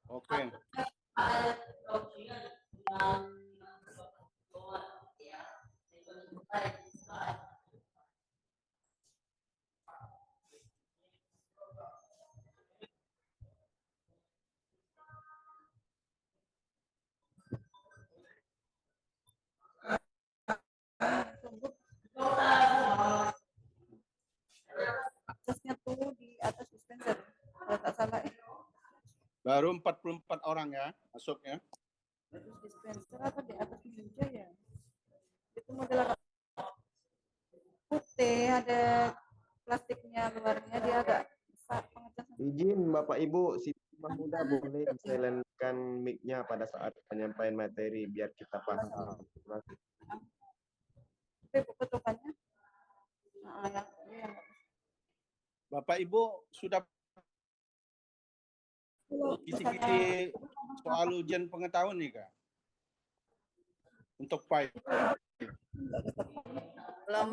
Oke. Aksesnya tuh di atas dispenser kalau tak salah. Baru 44 orang ya masuknya. Atas dispenser apa di atas meja ya? Itu model putih, ada plastiknya luarnya, dia agak besar pengecasan. Izin Bapak Ibu, si Mahmuda boleh silentkan mic-nya pada saat penyampaian materi biar kita paham. Petukannya. Nah, yang Bapak Ibu sudah kisi-kisi soal ujian pengetahuan nih Kak? Untuk PAI. belum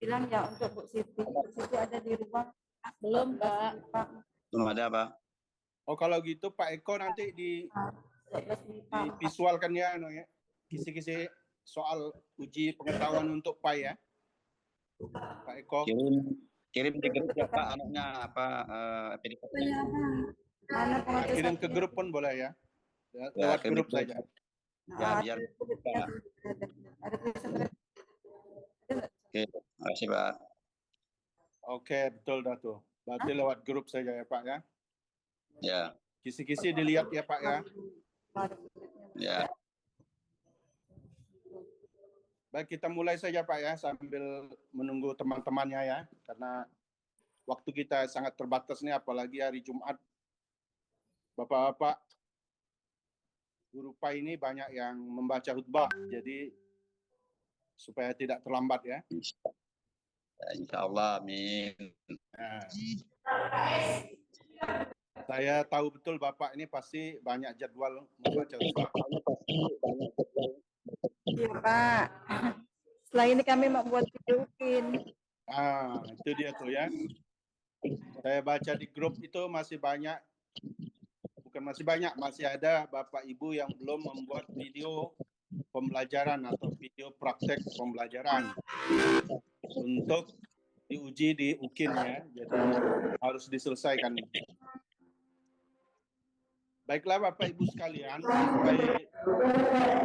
bilang ya untuk Bu Siti. Bu Siti ada di ruang. Belum Pak. Belum ada Pak. Oh kalau gitu Pak Eko nanti di visualkan ya, kisi-kisi soal uji pengetahuan untuk PAI ya, Pak Eko. Kirim di grup ya Pak, anaknya apa? Kirim ke grup pun boleh ya, lewat grup saja. Ya biar. Oke, terima kasih Pak. Oke, betul dah tuh. Berarti lewat grup saja ya Pak ya. Ya. Kisi-kisi dilihat ya Pak ya. Ya. Baik, kita mulai saja Pak ya, sambil menunggu teman-temannya ya, karena waktu kita sangat terbatas nih, apalagi hari Jumat. Bapak-bapak guru PAI ini banyak yang membaca khutbah, jadi supaya tidak terlambat ya. Insya Allah, amin. Nah, saya tahu betul Bapak ini pasti banyak jadwal membaca khutbah. Iya Pak. Setelah ini kami mau buat video pin. Itu dia tuh ya. Saya baca di grup itu masih banyak, masih ada Bapak Ibu yang belum membuat video pembelajaran atau video praktek pembelajaran untuk diuji di UKIN ya, jadi harus diselesaikan. Baiklah Bapak Ibu sekalian, sesuai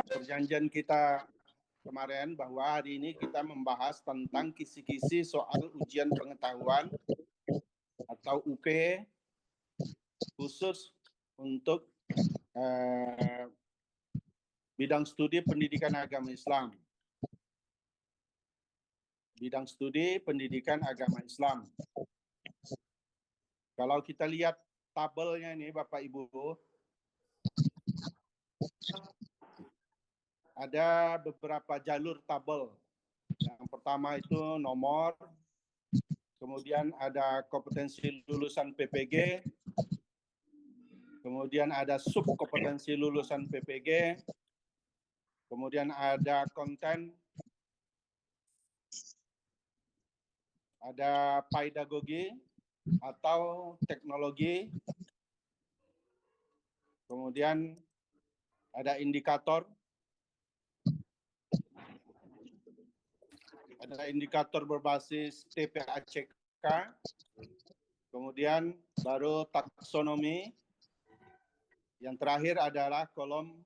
perjanjian kita kemarin bahwa hari ini kita membahas tentang kisi-kisi soal ujian pengetahuan atau UP khusus untuk bidang studi pendidikan agama Islam. Bidang studi pendidikan agama Islam. Kalau kita lihat tabelnya ini Bapak Ibu, ada beberapa jalur tabel. Yang pertama itu nomor, kemudian ada kompetensi lulusan PPG, kemudian ada subkompetensi lulusan PPG, kemudian ada konten, ada pedagogi atau teknologi, kemudian ada indikator, berbasis TPACK, kemudian baru taksonomi, yang terakhir adalah kolom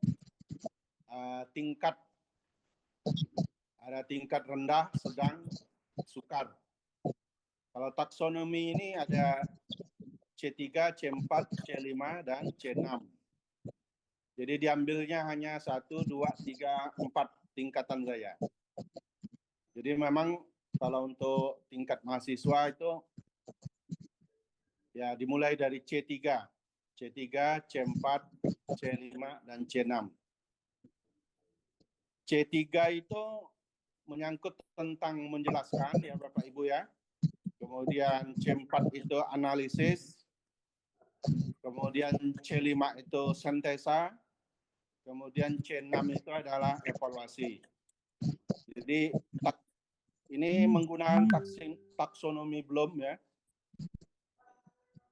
tingkat, ada tingkat rendah, sedang, sukar. Kalau taksonomi ini ada C3, C4, C5, dan C6. Jadi diambilnya hanya 1, 2, 3, 4 tingkatan saja. Jadi memang kalau untuk tingkat mahasiswa itu ya dimulai dari C3, C4, C5, dan C6. C3 itu menyangkut tentang menjelaskan ya Bapak Ibu ya. Kemudian C4 itu analisis, kemudian C5 itu sintesa, kemudian C6 itu adalah evaluasi. Jadi ini menggunakan taksonomi Bloom ya.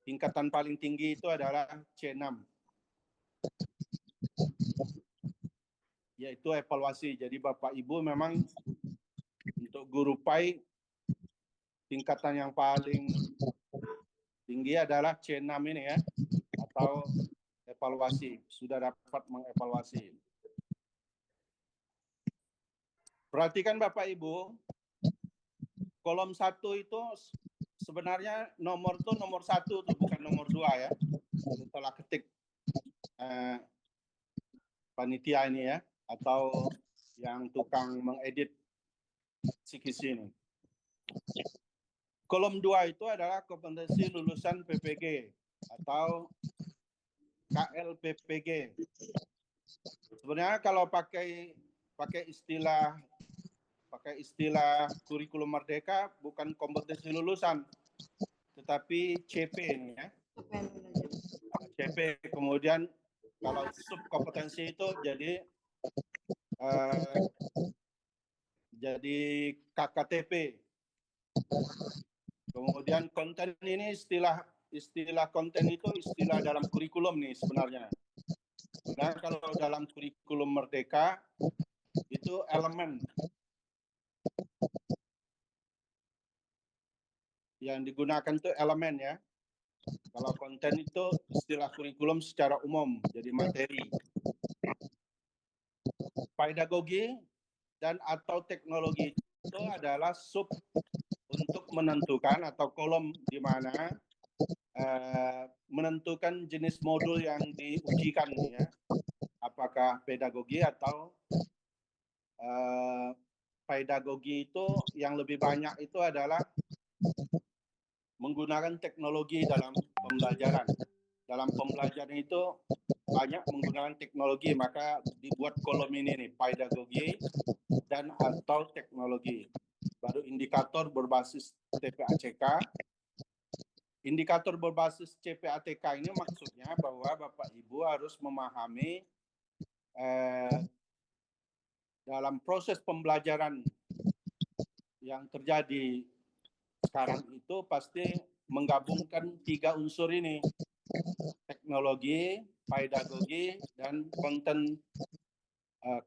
tingkatan paling tinggi itu adalah C6. Yaitu evaluasi. Jadi Bapak Ibu memang untuk guru PAI tingkatan yang paling tinggi adalah C6 ini ya, atau evaluasi, sudah dapat mengevaluasi. Perhatikan Bapak Ibu, kolom 1 itu sebenarnya nomor 1 tuh, bukan nomor 2 ya. Setelah ketik panitia ini ya, atau yang tukang mengedit psikis ini. Kolom 2 itu adalah kompetensi lulusan PPG atau KLPPG. Sebenarnya kalau pakai istilah kurikulum merdeka bukan kompetensi lulusan, tetapi CP ini ya. CP, kemudian kalau sub kompetensi itu jadi KKTP. Kemudian konten ini istilah konten itu istilah dalam kurikulum nih sebenarnya. Nah, kalau dalam kurikulum merdeka itu elemen yang digunakan itu elemen ya. Kalau konten itu istilah kurikulum secara umum, jadi materi. Pedagogi dan atau teknologi itu adalah sub untuk menentukan atau kolom di mana menentukan jenis modul yang diujikan ya. Apakah pedagogi atau pedagogi itu yang lebih banyak itu adalah menggunakan teknologi dalam pembelajaran. Dalam pembelajaran itu banyak menggunakan teknologi, maka dibuat kolom ini nih, pedagogi dan atau teknologi. Baru indikator berbasis TPACK. Indikator berbasis CPATK ini maksudnya bahwa Bapak Ibu harus memahami dalam proses pembelajaran yang terjadi sekarang itu pasti menggabungkan 3 unsur ini, teknologi, pedagogi, dan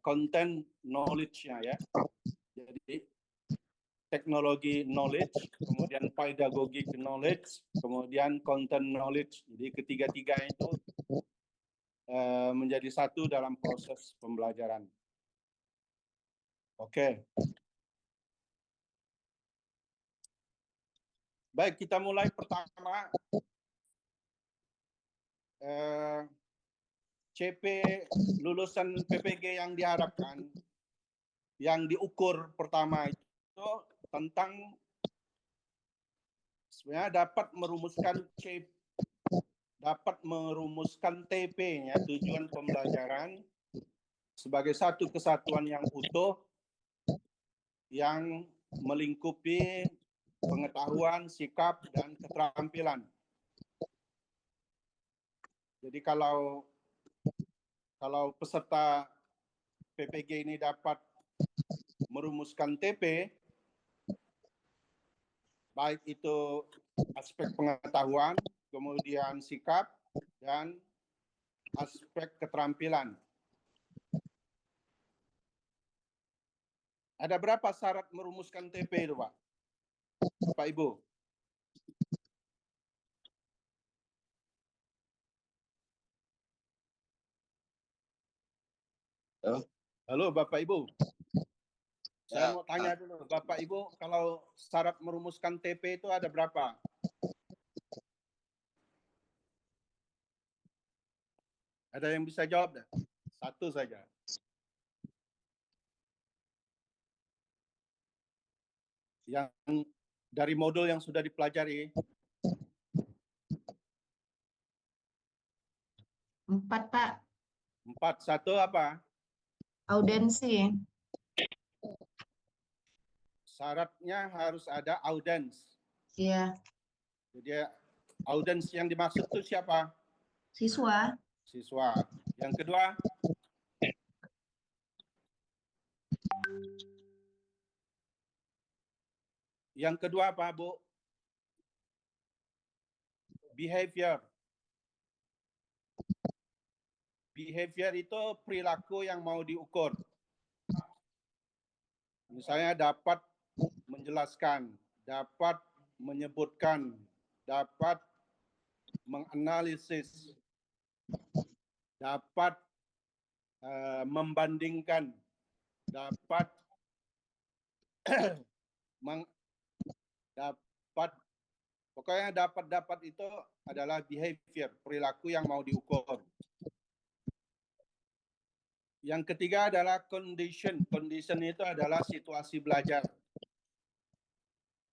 content knowledge-nya ya. Jadi teknologi knowledge, kemudian pedagogi knowledge, kemudian content knowledge. Jadi ketiga-tiga itu menjadi satu dalam proses pembelajaran. Oke. Baik, kita mulai pertama. CP lulusan PPG yang diharapkan, yang diukur pertama itu tentang sebenarnya dapat merumuskan TP-nya, tujuan pembelajaran sebagai satu kesatuan yang utuh yang melingkupi pengetahuan, sikap, dan keterampilan. Jadi kalau peserta PPG ini dapat merumuskan TP, baik itu aspek pengetahuan, kemudian sikap, dan aspek keterampilan. Ada berapa syarat merumuskan TP itu, Pak? Bapak Ibu? Halo Bapak Ibu. Saya mau tanya dulu, Bapak Ibu, kalau syarat merumuskan TP itu ada berapa? Ada yang bisa jawab? Satu saja. Yang dari modul yang sudah dipelajari. 4, Pak. 4. Satu apa? Audensi. Syaratnya harus ada audiens. Iya. Jadi audiens yang dimaksud itu siapa? Siswa. Siswa. Yang kedua? Yang kedua apa, Bu? behavior. Behavior itu perilaku yang mau diukur. Misalnya dapat menjelaskan, dapat menyebutkan, dapat menganalisis, dapat membandingkan, dapat pokoknya dapat itu adalah behavior, perilaku yang mau diukur. Yang ketiga adalah condition. Condition itu adalah situasi belajar.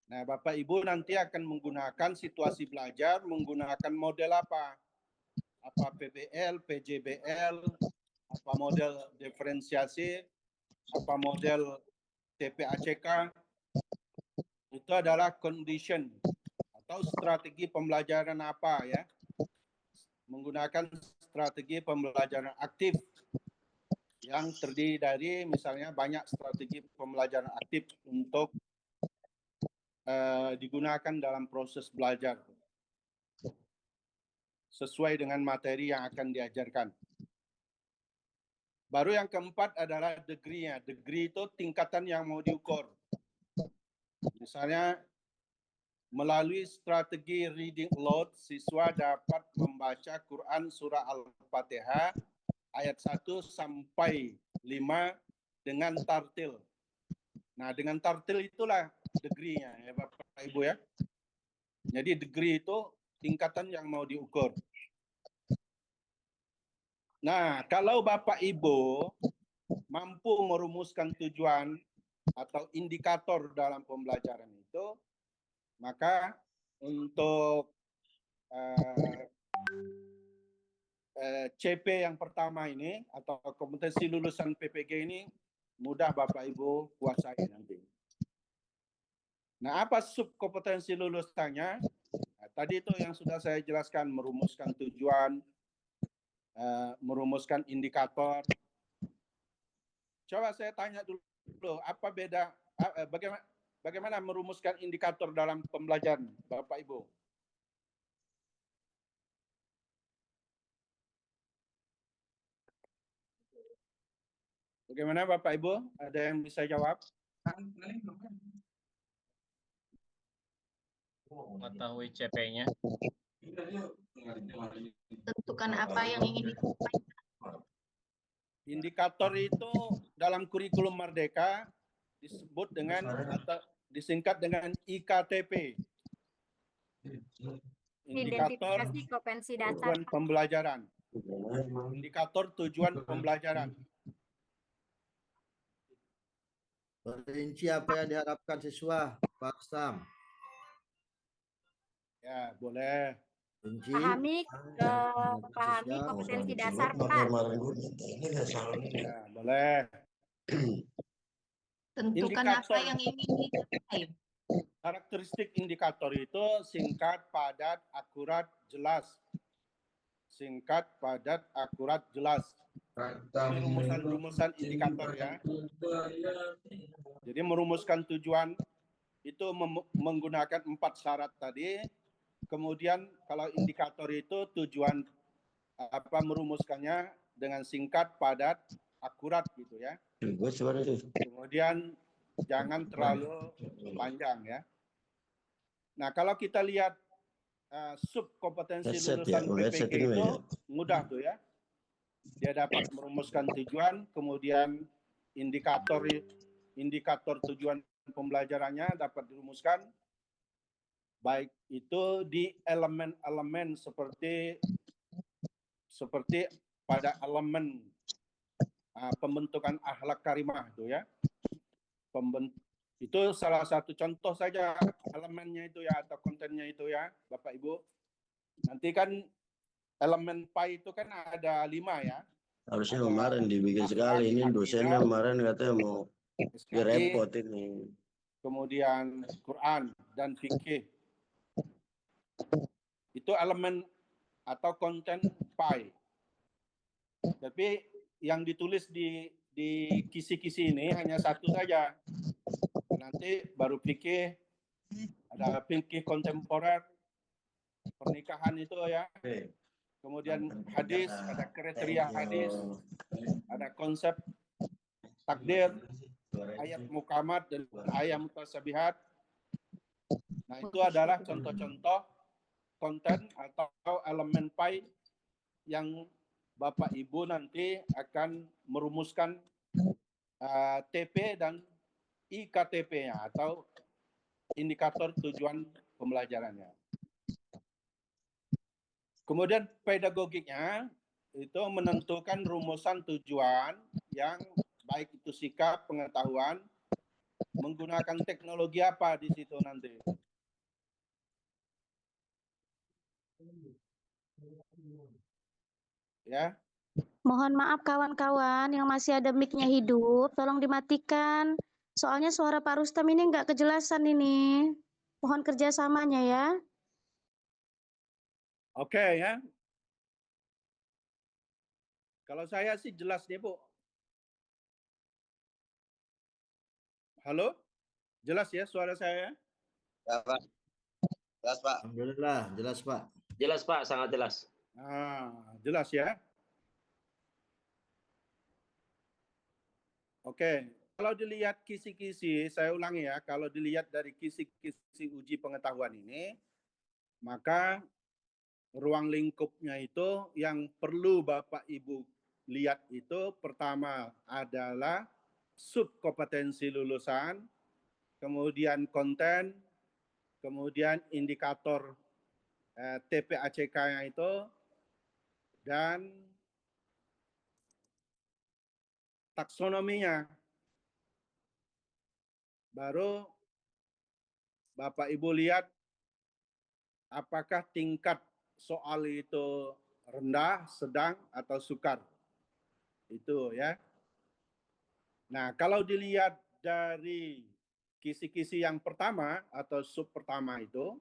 Nah, Bapak Ibu nanti akan menggunakan situasi belajar menggunakan model apa? Apa PBL, PJBL, apa model diferensiasi, apa model TPACK. Itu adalah condition atau strategi pembelajaran apa ya? Menggunakan strategi pembelajaran aktif yang terdiri dari misalnya banyak strategi pembelajaran aktif untuk digunakan dalam proses belajar sesuai dengan materi yang akan diajarkan. Baru yang keempat adalah degree-nya. Degree itu tingkatan yang mau diukur. Misalnya melalui strategi reading aloud, siswa dapat membaca Quran surah Al-Fatihah ayat 1 sampai 5 dengan tartil. Nah, dengan tartil itulah degree-nya ya Bapak Ibu ya. Jadi degree itu tingkatan yang mau diukur. Nah, kalau Bapak Ibu mampu merumuskan tujuan atau indikator dalam pembelajaran itu, maka untuk CP yang pertama ini atau kompetensi lulusan PPG ini mudah Bapak Ibu kuasai nanti. Nah, apa subkompetensi lulusannya? Nah, tadi itu yang sudah saya jelaskan, merumuskan tujuan, merumuskan indikator. Coba saya tanya dulu, apa beda, bagaimana merumuskan indikator dalam pembelajaran, Bapak Ibu? Bagaimana Bapak Ibu? Ada yang bisa jawab? Mengetahui CP-nya. Tentukan apa yang ingin dicapai. Indikator itu dalam kurikulum Merdeka disebut dengan atau disingkat dengan IKTP. Indikator Identifikasi kompetensi dasar. tujuan pembelajaran. Indikator tujuan pembelajaran. Perinci apa yang diharapkan siswa, Pak Sam? Ya, boleh. Perinci. Pahami kompetensi dasar, Pak. Ya, boleh. Tentukan Indikator. apa yang ingin dicapai. Karakteristik indikator itu singkat, padat, akurat, jelas. Singkat, padat, akurat, jelas. Itu rumusan indikator ya. Jadi merumuskan tujuan itu menggunakan 4 syarat tadi. Kemudian kalau indikator itu tujuan merumuskannya dengan singkat, padat, akurat gitu ya. Kemudian jangan terlalu panjang ya. Nah, kalau kita lihat subkompetensi lulusan PPG itu mudah tuh ya. Dia dapat merumuskan tujuan, kemudian indikator tujuan pembelajarannya dapat dirumuskan, baik itu di elemen-elemen seperti pada elemen pembentukan akhlak karimah itu ya. Itu salah satu contoh saja elemennya itu ya atau kontennya itu ya, Bapak Ibu. Nanti kan elemen PAI itu kan ada 5 ya. Harusnya kemarin dibikin sekali, ini dosennya kemarin katanya mau repot ini. Kemudian Quran dan fikih. Itu elemen atau konten PAI. Tapi yang ditulis di kisi-kisi ini hanya satu saja. Nanti baru fikih, ada fikih kontemporer, pernikahan itu ya. Kemudian hadis, ada kriteria hadis, ada konsep takdir, ayat mukamat dan ayat mutasabihat. Nah, itu adalah contoh-contoh konten atau elemen PAI yang Bapak Ibu nanti akan merumuskan TP dan IKTP-nya atau indikator tujuan pembelajarannya. Kemudian pedagogiknya itu menentukan rumusan tujuan yang baik itu sikap, pengetahuan, menggunakan teknologi apa di situ nanti. Ya. Mohon maaf kawan-kawan yang masih ada mic-nya hidup, tolong dimatikan. Soalnya suara Pak Rustam ini nggak kejelasan ini. Mohon kerjasamanya ya. Oke ya. Kalau saya sih jelas nih Bu. Halo? Jelas ya suara saya? Ya, Pak. Jelas, Pak. Alhamdulillah, jelas Pak. Jelas Pak, sangat jelas. Nah, jelas ya. Oke, kalau dilihat kisi-kisi, saya ulangi ya, kalau dilihat dari kisi-kisi uji pengetahuan ini, maka ruang lingkupnya itu yang perlu Bapak Ibu lihat itu pertama adalah subkompetensi lulusan, kemudian konten, kemudian indikator TPACK-nya itu, dan taksonominya. Baru Bapak Ibu lihat apakah tingkat soal itu rendah, sedang, atau sukar. Itu ya. Nah, kalau dilihat dari kisi-kisi yang pertama atau sub pertama itu,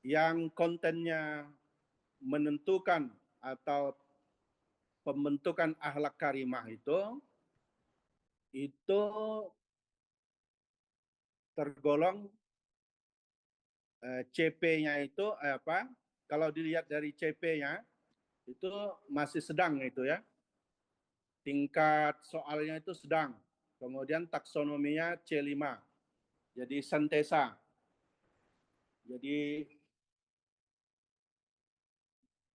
yang kontennya menentukan atau pembentukan akhlak karimah itu tergolong CP-nya itu apa? Kalau dilihat dari CP-nya itu masih sedang itu ya. Tingkat soalnya itu sedang. Kemudian taksonominya C5. Jadi sentesa. Jadi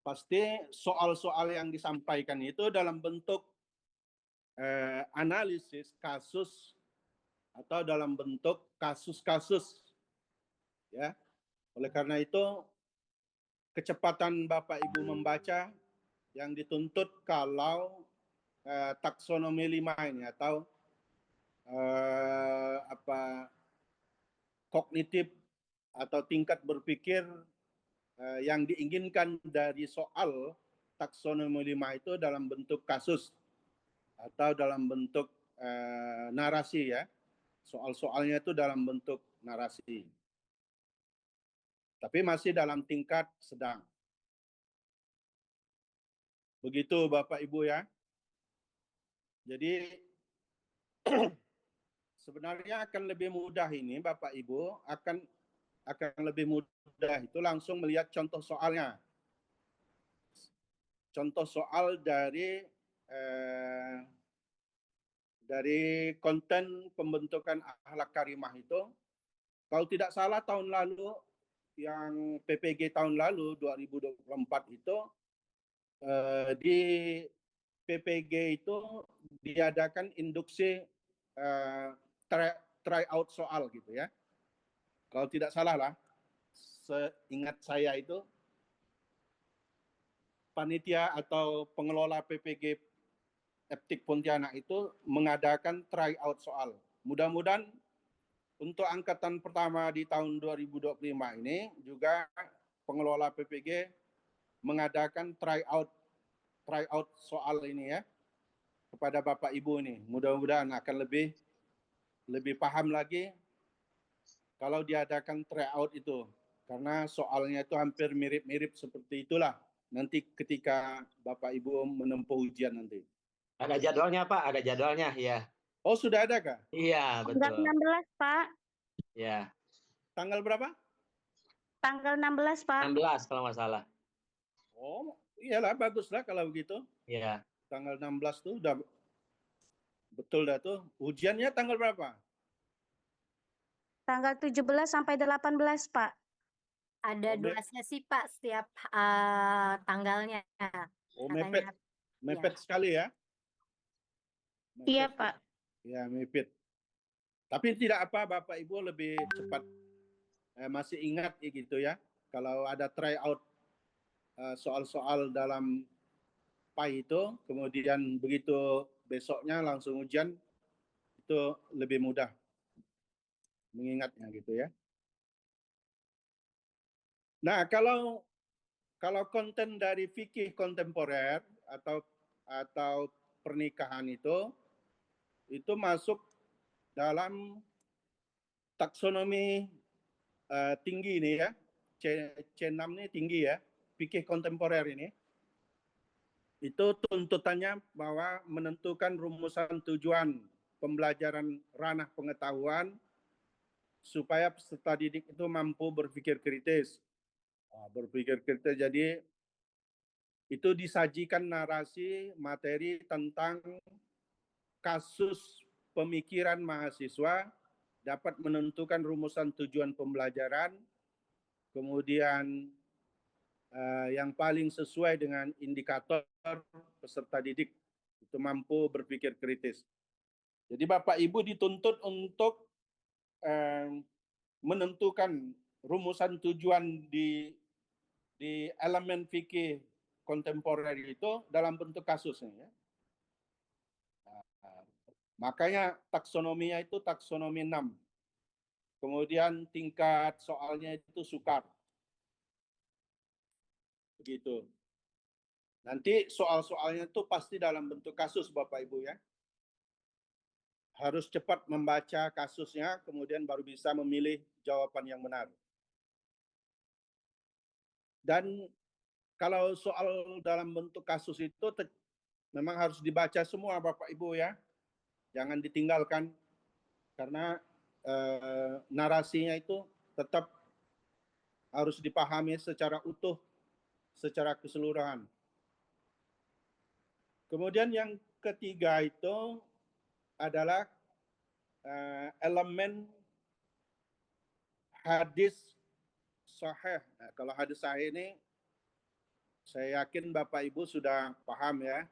pasti soal-soal yang disampaikan itu dalam bentuk analisis kasus atau dalam bentuk kasus-kasus. Ya. Oleh karena itu kecepatan Bapak Ibu membaca yang dituntut kalau taksonomi 5 ini atau kognitif atau tingkat berpikir yang diinginkan dari soal taksonomi 5 itu dalam bentuk kasus atau dalam bentuk narasi ya. Soal-soalnya itu dalam bentuk narasi. Tapi masih dalam tingkat sedang. Begitu Bapak Ibu ya. Jadi sebenarnya akan lebih mudah ini Bapak Ibu akan lebih mudah itu langsung melihat contoh soalnya. Contoh soal dari konten pembentukan akhlak karimah itu, kalau tidak salah tahun lalu yang PPG tahun lalu 2024 itu di PPG itu diadakan induksi try out soal gitu ya. Kalau tidak salah lah, seingat saya itu panitia atau pengelola PPG Eptik Pontianak itu mengadakan try out soal. Mudah-mudahan untuk angkatan pertama di tahun 2025 ini juga pengelola PPG mengadakan try out soal ini ya kepada Bapak Ibu ini. Mudah-mudahan akan lebih paham lagi kalau diadakan try out itu, karena soalnya itu hampir mirip-mirip seperti itulah nanti ketika Bapak Ibu menempuh ujian nanti. Ada jadwalnya Pak, ada jadwalnya ya. Oh, sudah ada kah? Iya, Tanggal betul. 16 Pak. Ya. Tanggal berapa? Tanggal 16, Pak. 16 kalau nggak salah. Oh, iyalah baguslah kalau begitu. Ya. Tanggal 16 tuh udah betul dah tuh. Ujiannya tanggal berapa? Tanggal 17 sampai 18, Pak. Ada Oh, 2 sesi Pak setiap tanggalnya. Oh, Katanya. mepet sekali ya. Iya, Mepet. Pak. Ya, mepet. Tapi tidak apa, Bapak Ibu lebih cepat. Masih ingat gitu ya. Kalau ada tryout soal-soal dalam PAI itu, kemudian begitu besoknya langsung ujian, itu lebih mudah mengingatnya gitu ya. Nah, kalau konten dari fikih kontemporer atau pernikahan itu masuk dalam taksonomi tinggi ini ya. C6 ini tinggi ya, fikih kontemporer ini. Itu tuntutannya bahwa menentukan rumusan tujuan pembelajaran ranah pengetahuan supaya peserta didik itu mampu berpikir kritis. Berpikir kritis, jadi itu disajikan narasi materi tentang kasus pemikiran mahasiswa, dapat menentukan rumusan tujuan pembelajaran, kemudian yang paling sesuai dengan indikator peserta didik itu mampu berpikir kritis. Jadi Bapak Ibu dituntut untuk menentukan rumusan tujuan di elemen fikih kontemporer itu dalam bentuk kasusnya ya. Makanya taksonominya itu taksonomi 6. Kemudian tingkat soalnya itu sukar. Begitu. Nanti soal-soalnya itu pasti dalam bentuk kasus Bapak Ibu ya. Harus cepat membaca kasusnya, kemudian baru bisa memilih jawaban yang benar. Dan kalau soal dalam bentuk kasus itu memang harus dibaca semua Bapak Ibu ya. Jangan ditinggalkan, karena narasinya itu tetap harus dipahami secara utuh, secara keseluruhan. Kemudian yang ketiga itu adalah elemen hadis sahih. Nah, kalau hadis sahih ini saya yakin Bapak Ibu sudah paham ya.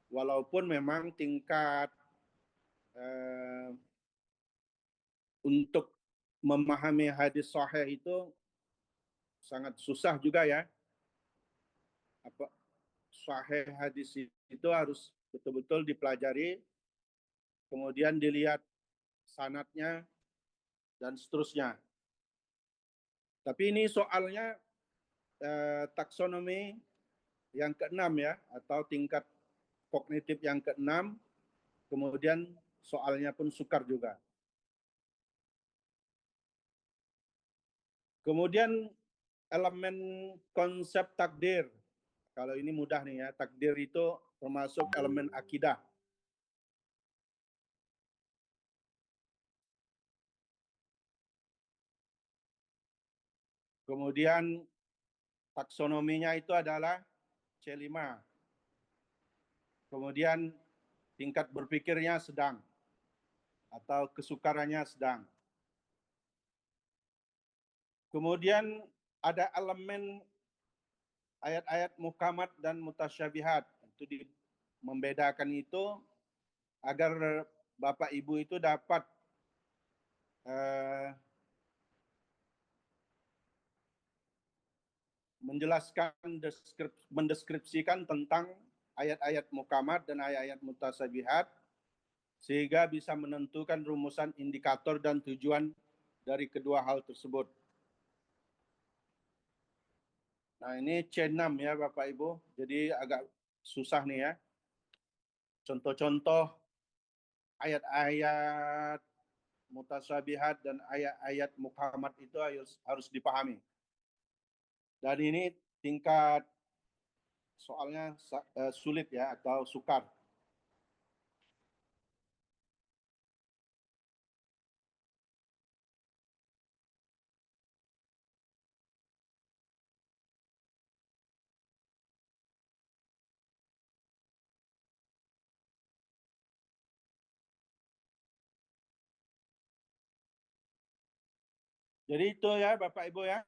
Walaupun memang tingkat untuk memahami hadis sahih itu sangat susah juga ya. Sahih hadis itu harus betul-betul dipelajari, kemudian dilihat sanadnya dan seterusnya. Tapi ini soalnya taksonomi yang ke-6 ya, atau tingkat kognitif yang ke-6, kemudian soalnya pun sukar juga. Kemudian elemen konsep takdir. Kalau ini mudah nih ya, takdir itu termasuk elemen akidah. Kemudian taksonominya itu adalah C5. Kemudian tingkat berpikirnya sedang atau kesukarannya sedang. Kemudian ada elemen ayat-ayat muhkamat dan mutasyabihat. Itu membedakan itu agar Bapak Ibu itu dapat menjelaskan, mendeskripsikan tentang ayat-ayat muhkamat dan ayat-ayat mutasyabihat, sehingga bisa menentukan rumusan indikator dan tujuan dari kedua hal tersebut. Nah, ini C6 ya Bapak Ibu, jadi agak susah nih ya. Contoh-contoh ayat-ayat mutasyabihat dan ayat-ayat muhkamat itu harus dipahami. Dan ini tingkat soalnya sulit ya, atau sukar. Jadi itu ya Bapak Ibu ya,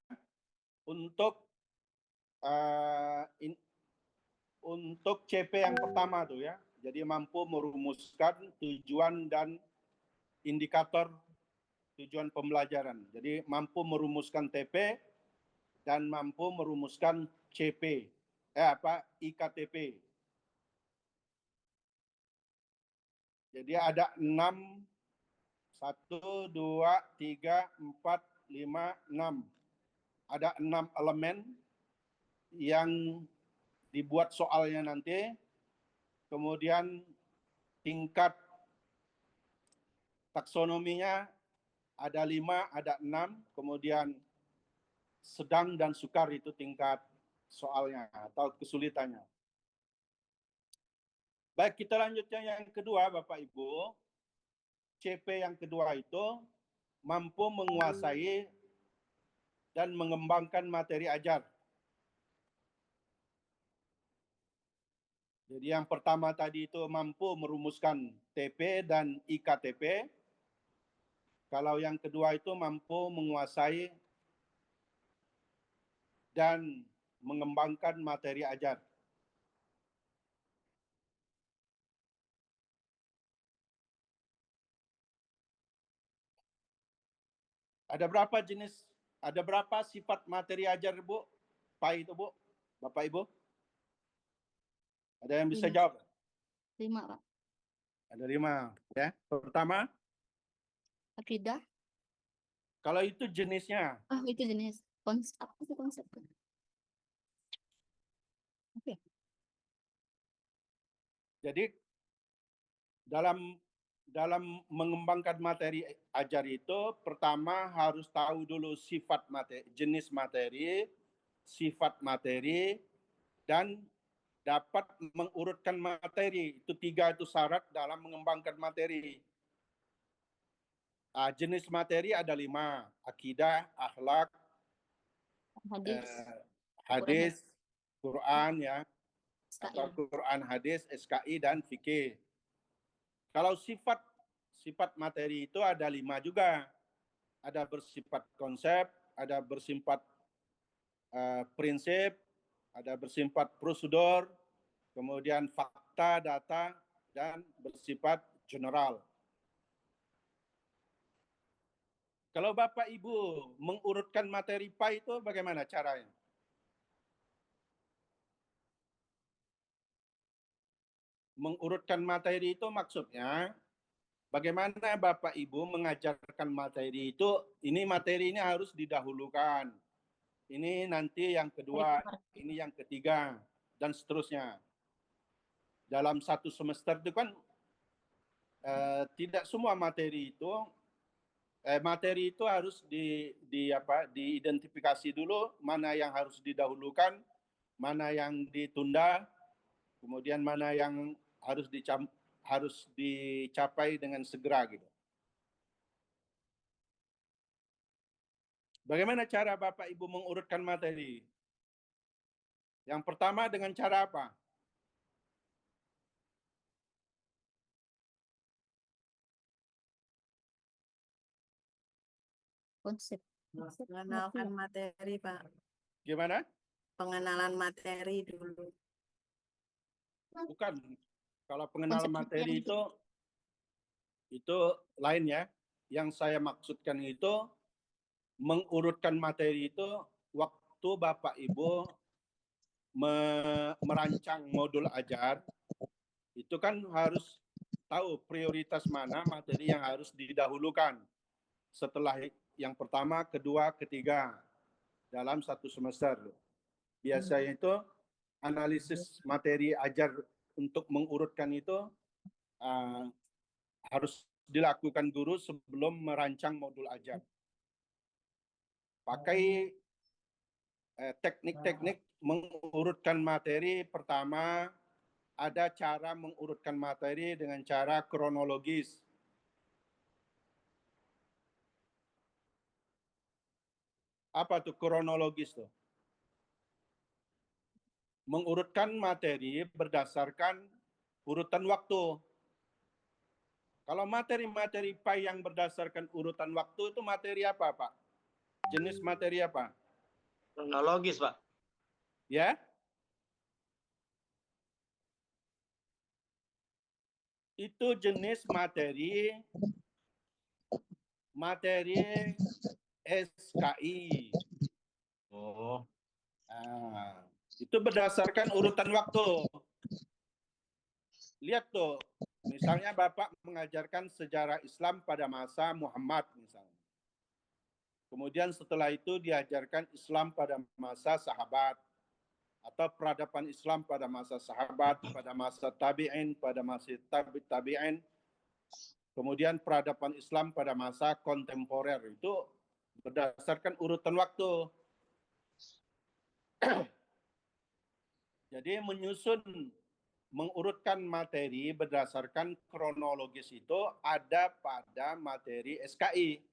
untuk untuk CP yang pertama tuh ya. Jadi mampu merumuskan tujuan dan indikator tujuan pembelajaran. Jadi mampu merumuskan TP dan mampu merumuskan CP, IKTP. Jadi ada 6, 1, 2, 3, 4, 5, 6. Ada 6 elemen yang dibuat soalnya nanti. Kemudian tingkat taksonominya ada 5, ada 6. Kemudian sedang dan sukar itu tingkat soalnya atau kesulitannya. Baik, kita lanjutnya yang kedua Bapak Ibu. CP yang kedua itu mampu menguasai dan mengembangkan materi ajar. Jadi yang pertama tadi itu mampu merumuskan TP dan IKTP. Kalau yang kedua itu mampu menguasai dan mengembangkan materi ajar. Ada berapa jenis, ada berapa sifat materi ajar, Bu? PAI itu, Bu? Bapak Ibu? Ada yang bisa 5. jawab? 5, Pak. Ada 5. Ya. Pertama, Akidah. kalau itu jenisnya. Oh, itu jenis. Konsep. Apa sih konsep? Oke. Jadi dalam mengembangkan materi ajar itu pertama harus tahu dulu sifat materi, jenis materi, sifat materi, dan dapat mengurutkan materi. Itu 3 itu syarat dalam mengembangkan materi. Jenis materi ada 5, akidah, akhlak, hadis, Quran ya, atau Quran, hadis, SKI dan fikih. Kalau sifat materi itu ada 5 juga. Ada bersifat konsep, ada bersifat prinsip, ada bersifat prosedur, kemudian fakta, data, dan bersifat general. Kalau Bapak Ibu mengurutkan materi PAI itu bagaimana caranya? Mengurutkan materi itu maksudnya bagaimana Bapak Ibu mengajarkan materi itu, ini materi ini harus didahulukan. Ini nanti yang kedua, ini yang ketiga, dan seterusnya. Dalam satu semester itu kan tidak semua materi itu harus diidentifikasi dulu mana yang harus didahulukan, mana yang ditunda, kemudian mana yang harus dicapai dengan segera gitu. Bagaimana cara Bapak Ibu mengurutkan materi? Yang pertama dengan cara apa? Konsep. Mengenalkan materi, Pak. Gimana? Pengenalan materi dulu. Bukan. Kalau pengenalan materi itu lain ya. Yang saya maksudkan itu mengurutkan materi itu waktu Bapak Ibu merancang modul ajar, itu kan harus tahu prioritas mana materi yang harus didahulukan setelah yang pertama, kedua, ketiga dalam satu semester. Biasanya itu analisis materi ajar untuk mengurutkan itu harus dilakukan guru sebelum merancang modul ajar. Pakai teknik-teknik mengurutkan materi. Pertama, ada cara mengurutkan materi dengan cara kronologis. Apa tuh kronologis tuh? Mengurutkan materi berdasarkan urutan waktu. Kalau materi-materi PAI yang berdasarkan urutan waktu itu materi apa, Pak? jenis materi apa? Kronologis, Pak. Ya? Itu jenis materi SKI. Oh, Nah, itu berdasarkan urutan waktu. Lihat tuh, misalnya Bapak mengajarkan sejarah Islam pada masa Muhammad misalnya. Kemudian setelah itu diajarkan Islam pada masa sahabat, atau peradaban Islam pada masa sahabat, pada masa tabi'in, pada masa tabi'in, kemudian peradaban Islam pada masa kontemporer. Itu berdasarkan urutan waktu. Jadi mengurutkan materi berdasarkan kronologis itu ada pada materi SKI.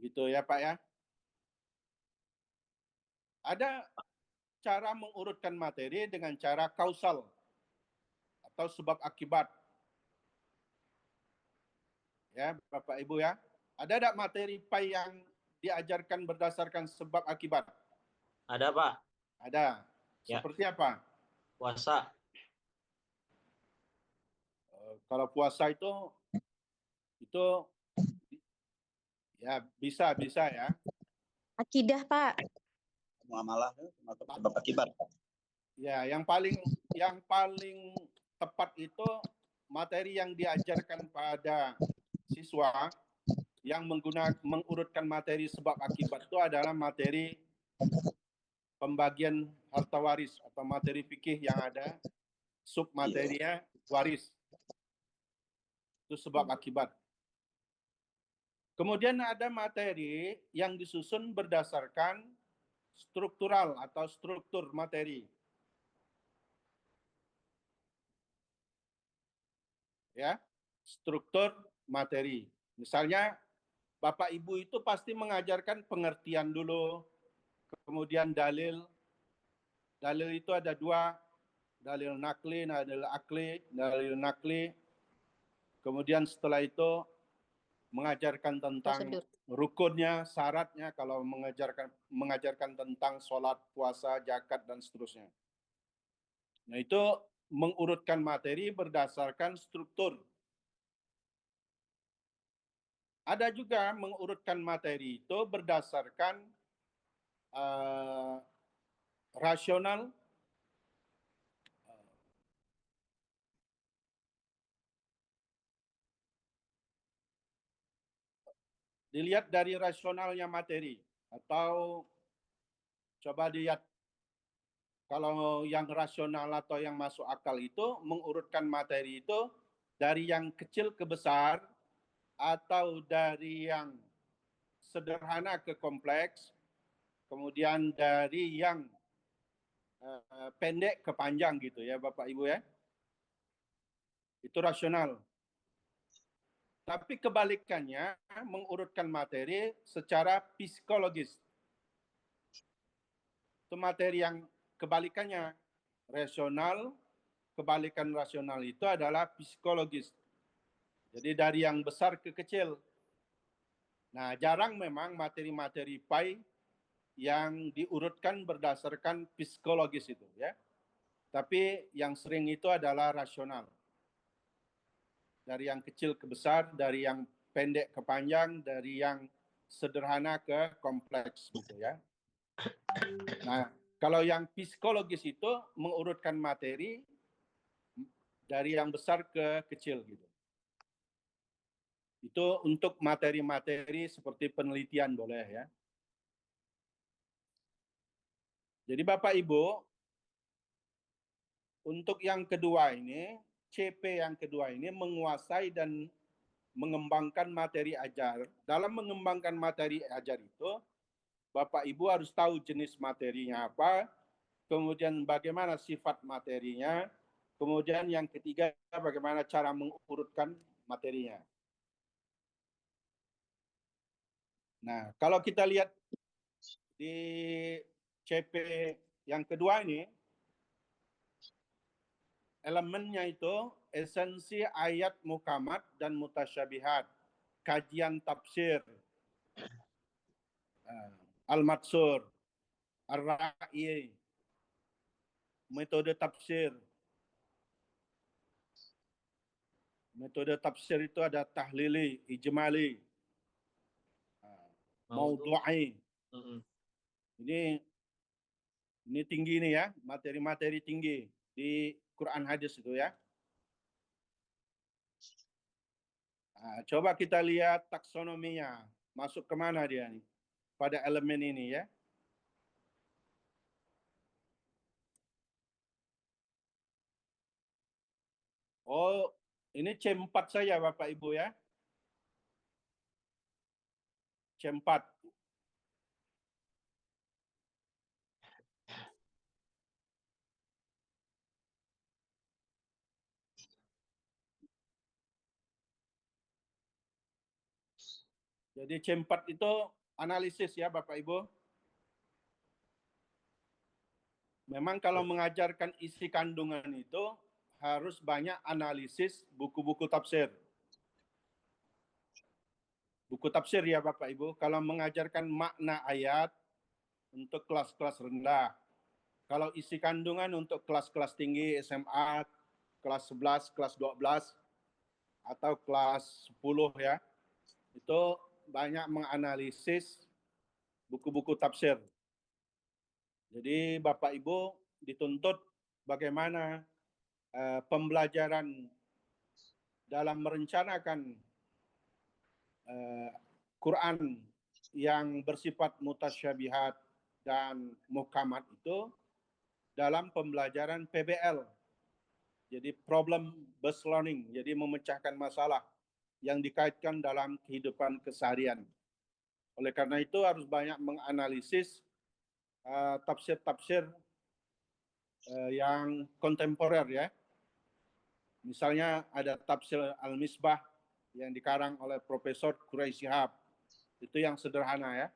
Gitu ya Pak ya. Ada cara mengurutkan materi dengan cara kausal atau sebab akibat. Ya Bapak Ibu ya. Ada tidak materi PAI yang diajarkan berdasarkan sebab akibat? ada, Pak. Ada. Ya. Seperti apa? Puasa. Kalau puasa itu ya bisa ya. Akidah, Pak. Muamalah termasuk sebab akibat. Ya, yang paling tepat itu materi yang diajarkan pada siswa yang mengurutkan materi sebab akibat itu adalah materi pembagian harta waris atau materi fikih yang ada submaterinya waris. Itu sebab akibat. Kemudian ada materi yang disusun berdasarkan struktural atau struktur materi. Ya, struktur materi. Misalnya Bapak Ibu itu pasti mengajarkan pengertian dulu, kemudian dalil. Dalil itu ada dua, dalil nakli, dalil akli, dalil nakli. Kemudian setelah itu mengajarkan tentang Prosedur. rukunnya, syaratnya, kalau mengajarkan tentang sholat, puasa, zakat, dan seterusnya. Nah itu mengurutkan materi berdasarkan struktur. Ada juga mengurutkan materi itu berdasarkan rasional, dilihat dari rasionalnya materi, atau coba lihat kalau yang rasional atau yang masuk akal itu mengurutkan materi itu dari yang kecil ke besar atau dari yang sederhana ke kompleks, kemudian dari yang pendek ke panjang gitu ya Bapak Ibu ya. Itu rasional. Tapi kebalikannya mengurutkan materi secara psikologis. Itu materi yang kebalikannya. Rasional, kebalikan rasional itu adalah psikologis. Jadi dari yang besar ke kecil. Nah, jarang memang materi-materi PAI yang diurutkan berdasarkan psikologis itu ya. Tapi yang sering itu adalah rasional. Dari yang kecil ke besar, dari yang pendek ke panjang, dari yang sederhana ke kompleks gitu ya. Nah, kalau yang psikologis itu mengurutkan materi dari yang besar ke kecil gitu. Itu untuk materi-materi seperti penelitian boleh ya. Jadi Bapak Ibu, untuk yang kedua ini, CP yang kedua ini menguasai dan mengembangkan materi ajar. Dalam mengembangkan materi ajar itu, Bapak Ibu harus tahu jenis materinya apa, kemudian bagaimana sifat materinya, kemudian yang ketiga bagaimana cara mengurutkan materinya. Nah, kalau kita lihat di CP yang kedua ini, elemennya itu esensi ayat mukamat dan mutasyabihat, kajian tafsir, Al-Matsur, Ar-Ra'i, metode tafsir. Metode tafsir itu ada tahlili, ijmali, maudu'i. Ini tinggi nih ya, materi-materi tinggi di Quran hadis itu ya. Coba kita lihat taksonominya, masuk kemana dia nih pada elemen ini ya. Oh, ini C4 saja Bapak Ibu ya. C4. Jadi C4 itu analisis ya Bapak Ibu. Memang kalau mengajarkan isi kandungan itu harus banyak analisis buku-buku tafsir. Buku tafsir ya Bapak Ibu. Kalau mengajarkan makna ayat untuk kelas-kelas rendah. Kalau isi kandungan untuk kelas-kelas tinggi SMA, kelas 11, kelas 12, atau kelas 10 ya. Itu banyak menganalisis buku-buku tafsir. Jadi Bapak Ibu dituntut bagaimana pembelajaran dalam merencanakan Quran yang bersifat mutasyabihat dan muhkamat itu dalam pembelajaran PBL. Jadi problem based learning, jadi memecahkan masalah yang dikaitkan dalam kehidupan keseharian. Oleh karena itu harus banyak menganalisis tafsir-tafsir yang kontemporer ya. Misalnya ada tafsir Al-Misbah yang dikarang oleh Profesor Quraish Shihab. Itu yang sederhana ya.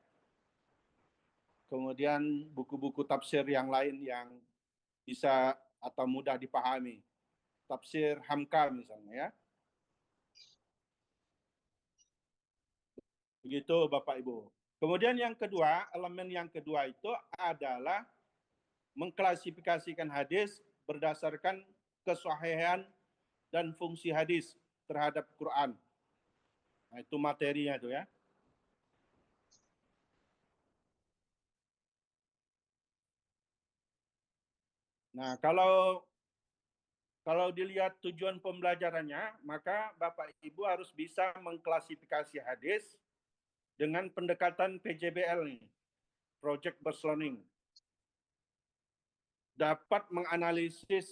Kemudian buku-buku tafsir yang lain yang bisa atau mudah dipahami. Tafsir Hamka misalnya ya. Begitu Bapak Ibu. Kemudian yang kedua, elemen yang kedua itu adalah mengklasifikasikan hadis berdasarkan kesahihan dan fungsi hadis terhadap Quran. Nah, itu materinya itu ya. Nah, kalau dilihat tujuan pembelajarannya, maka Bapak Ibu harus bisa mengklasifikasi hadis dengan pendekatan PJBL nih, Project Based Learning. Dapat menganalisis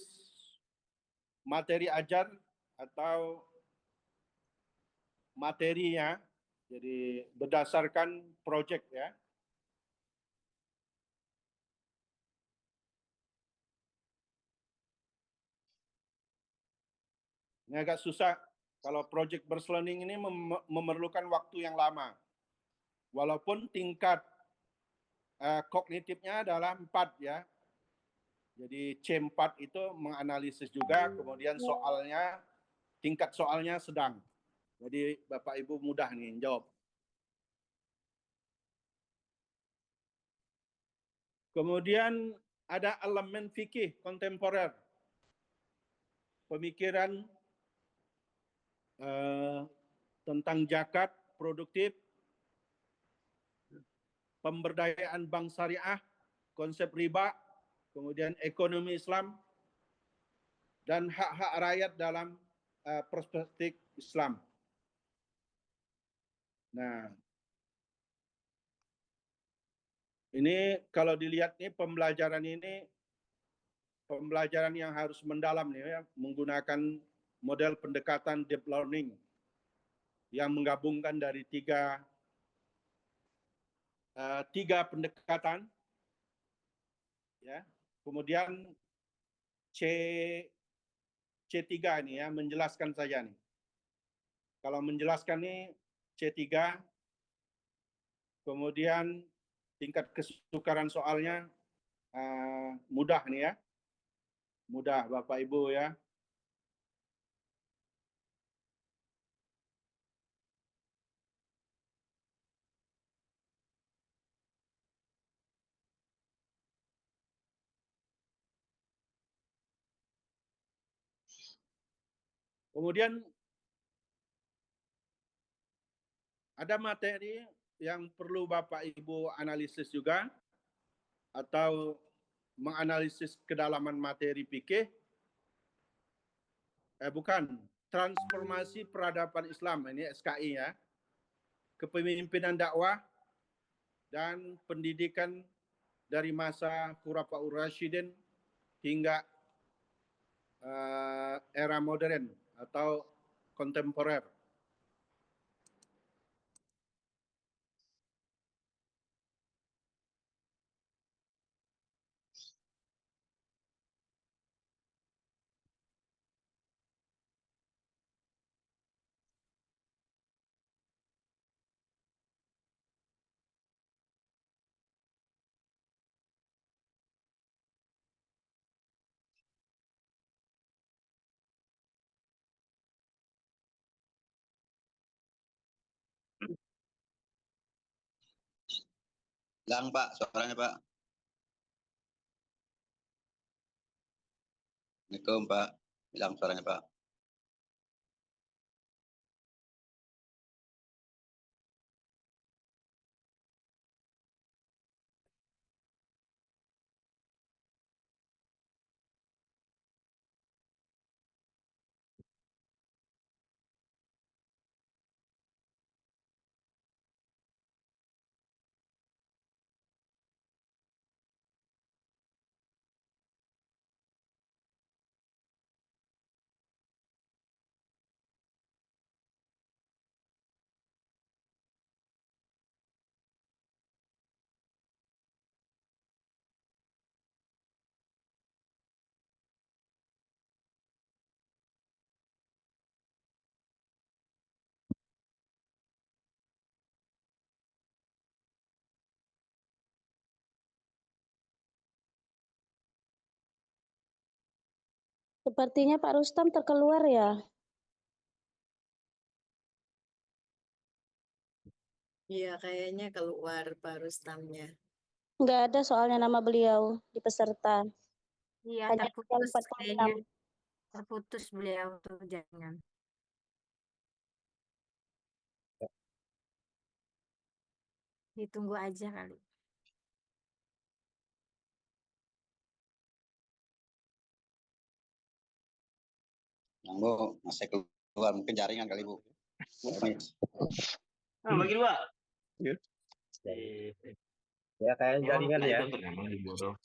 materi ajar atau materinya, jadi berdasarkan project ya. Ini agak susah, kalau project based learning ini memerlukan waktu yang lama. Walaupun tingkat kognitifnya adalah 4 ya. Jadi C4 itu menganalisis juga, kemudian soalnya, tingkat soalnya sedang. Jadi Bapak Ibu mudah nih jawab. Kemudian ada elemen fikih kontemporer. Pemikiran tentang zakat produktif, pemberdayaan bank syariah, konsep riba, kemudian ekonomi Islam, dan hak-hak rakyat dalam perspektif Islam. Nah, ini kalau dilihat nih pembelajaran ini, pembelajaran yang harus mendalam nih ya, menggunakan model pendekatan deep learning yang menggabungkan dari tiga pendekatan ya. Kemudian C3 ini ya, menjelaskan saja nih. Kalau menjelaskan nih C3, kemudian tingkat kesukaran soalnya mudah nih ya. Mudah Bapak Ibu ya. Kemudian ada materi yang perlu Bapak Ibu analisis juga atau menganalisis kedalaman materi fikih. Bukan, transformasi peradaban Islam, ini SKI ya. Kepemimpinan dakwah dan pendidikan dari masa Khulafaur Rasyidin hingga era modern atau kontemporer. Hilang Pak, suaranya Pak. Assalamualaikum Pak. Hilang suaranya Pak. Sepertinya Pak Rustam terkeluar ya. Iya, kayaknya keluar Pak Rustamnya. Nggak ada soalnya nama beliau di peserta. Iya, Hanya tinggal terputus 46. kayaknya. Terputus beliau tuh, jangan. Ditunggu aja kali. Yang Bu, masih keluar mungkin jaringan kali Bu. Nah, bagi dua. Ya kayak jaringan ya. Itu memang dibodoh.